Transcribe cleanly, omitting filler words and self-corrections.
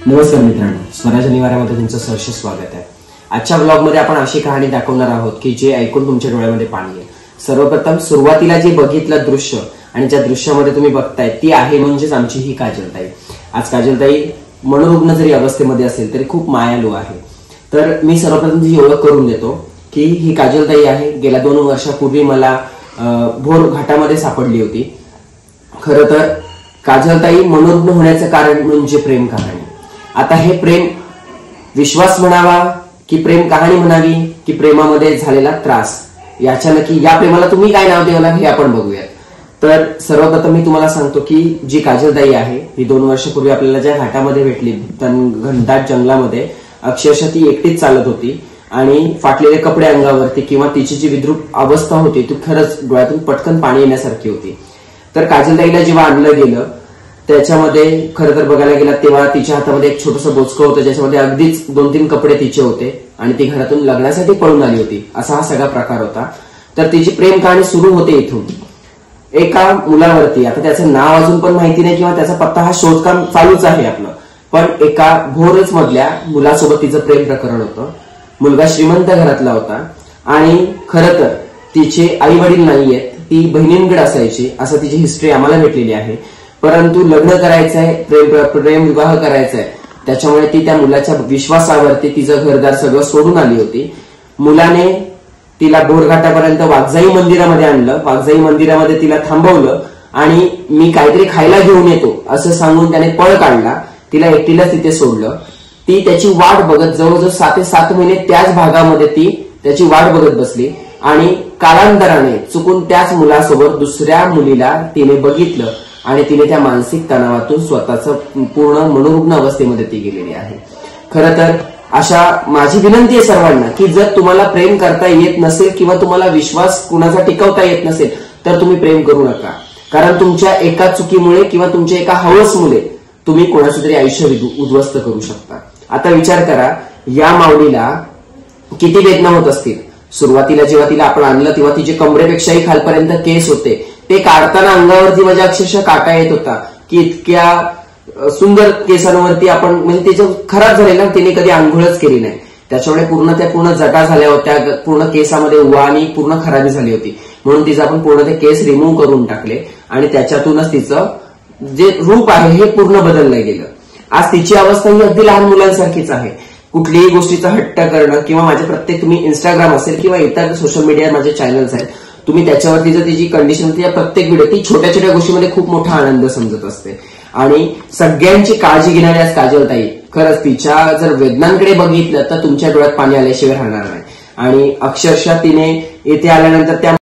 नमस्कार मित्रांनो, स्वराज निवाऱ्यामध्ये तुमचं सहर्ष स्वागत आहे। आजच्या ब्लॉगमध्ये आपण अशी कहाणी दाखवणार आहोत की जे ऐकून तुमच्या डोळ्यामध्ये पाणी येईल। सर्वप्रथम सुरुवातीला जे बघितलं दृश्य आणि ज्या दृश्यामध्ये तुम्ही बघताय ती आहे म्हणजेच आमची ही काजलताई। आज काजलताई मनोरुग्ण जरी अवस्थेमध्ये असेल तरी खूप मायाळू आहे। तर मी सर्वप्रथम तिची ओळख करून देतो की ही काजलताई आहे। गेल्या 2 वर्षापूर्वी मला भोर घाटामध्ये सापडली होती। खरं तर काजलताई मनोरुग्ण होण्याचं कारण म्हणजे प्रेम कहाणी। आता हे प्रेम विश्वास म्हणावा की प्रेम कहाणी म्हणावी की प्रेमामध्ये झालेला त्रास, याच्या नक्की या प्रेमाला तुम्ही काय नाव द्याल हे आपण बघूयात। तर सर्वप्रथम मी तुम्हाला सांगतो की जी काजलताई आहे ही 2 वर्षापूर्वी आपल्याला ज्या घाटामध्ये भेटली, घनदाट जंगलामध्ये अक्षरशः ती एकटीच चालत होती आणि फाटलेले कपडे अंगावरती किंवा तिची जी विद्रूप अवस्था होती ती खरंच डोळ्यातून पटकन पाणी येण्यासारखी होती। तर काजलताईला जेव्हा आणलं गेलं त्याच्यामध्ये खरं तर बघायला गेला तेव्हा तिच्या हातामध्ये एक छोटंसं बोचकं होतं ज्याच्यामध्ये अगदीच 2-3 कपडे तिचे होते आणि ती घरातून लग्नासाठी पळून आली होती, असा हा सगळा प्रकार होता। तर तिची प्रेम कहाणी सुरू होते इथून एका मुलावरती। आता त्याचं नाव अजून पण माहिती नाही किंवा त्याचा पत्ता हा शोधकाम चालूच आहे आपलं, पण एका भोरच मधल्या मुलासोबत तिचं प्रेम प्रकरण होतं। मुलगा श्रीमंत घरातला होता आणि खरं तर तिचे आई वडील नाहीयेत, ती बहिणींकडे असायची असं तिची हिस्ट्री आम्हाला भेटलेली आहे। परंतु लग्न करायचंय, प्रेम विवाह करायचाय, त्याच्यामुळे ती त्या मुलाच्या विश्वासावरती तिचं घरदार सगळं सोडून आली होती। मुलाने तिला बोरघाटापर्यंत वाघजाई मंदिरामध्ये आणलं, वाघजाई मंदिरामध्ये तिला थांबवलं आणि मी काहीतरी खायला घेऊन येतो असं सांगून त्याने पळ काढला, तिला एकटीलाच तिथे सोडलं। ती त्याची वाट बघत जवळजवळ 6 ते 7 महिने त्याच भागामध्ये ती त्याची वाट बघत बसली आणि कालांतराने चुकून त्याच मुलासोबत दुसऱ्या मुलीला तिने बघितलं आणि तिने त्या मानसिक तणावातून स्वतःचं पूर्ण मनोरुग्ण अवस्थेमध्ये ती गेलेली आहे। खरं तर अशा माझी विनंती आहे सर्वांना की जर तुम्हाला प्रेम करता येत नसेल किंवा तुम्हाला विश्वास कुणाचा टिकवता येत नसेल तर तुम्ही प्रेम करू नका, कारण तुमच्या एका चुकीमुळे किंवा तुमच्या एका हवसमुळे तुम्ही कोणाचं तरी आयुष्य उद्ध्वस्त करू शकता। आता विचार करा, या माऊलीला किती वेदना होत असतील। सुरुवातीला जेव्हा तिला आपण आणलं तेव्हा तिचे कमरेपेक्षाही खालपर्यंत केस होते, ते काढताना अंगावरती माझ्या अक्षरशः काटा येत होता की इतक्या सुंदर केसांवरती आपण म्हणजे तिचं खराब झालेला, तिने कधी आंघोळच केली नाही, त्याच्यामुळे पूर्ण जटा झाल्या होत्या, पूर्ण केसामध्ये वाणी पूर्ण खराबी झाली होती। म्हणून तिचं आपण पूर्ण ते केस रिमूव्ह करून टाकले आणि त्याच्यातूनच तिचं जे रूप आहे हे पूर्ण बदललं गेलं। आज तिची अवस्था ही अगदी लहान मुलांसारखीच आहे। कुठलीही गोष्टीचा हट्ट करणं किंवा माझे प्रत्येक तुम्ही इंस्टाग्राम असेल किंवा इतर सोशल मीडिया माझे चॅनल्स आहेत, तुम्ही त्याच्यावरती जर तिची कंडिशन होती, प्रत्येक व्हिडिओ ती छोट्या छोट्या गोष्टीमध्ये खूप मोठा आनंद समजत असते आणि सगळ्यांची काळजी घेणारी आज काजलताई। खरंच तिच्या जर वेदनांकडे बघितलं तर तुमच्या डोळ्यात पाणी आल्याशिवाय राहणार नाही आणि अक्षरशः तिने इथे आल्यानंतर त्या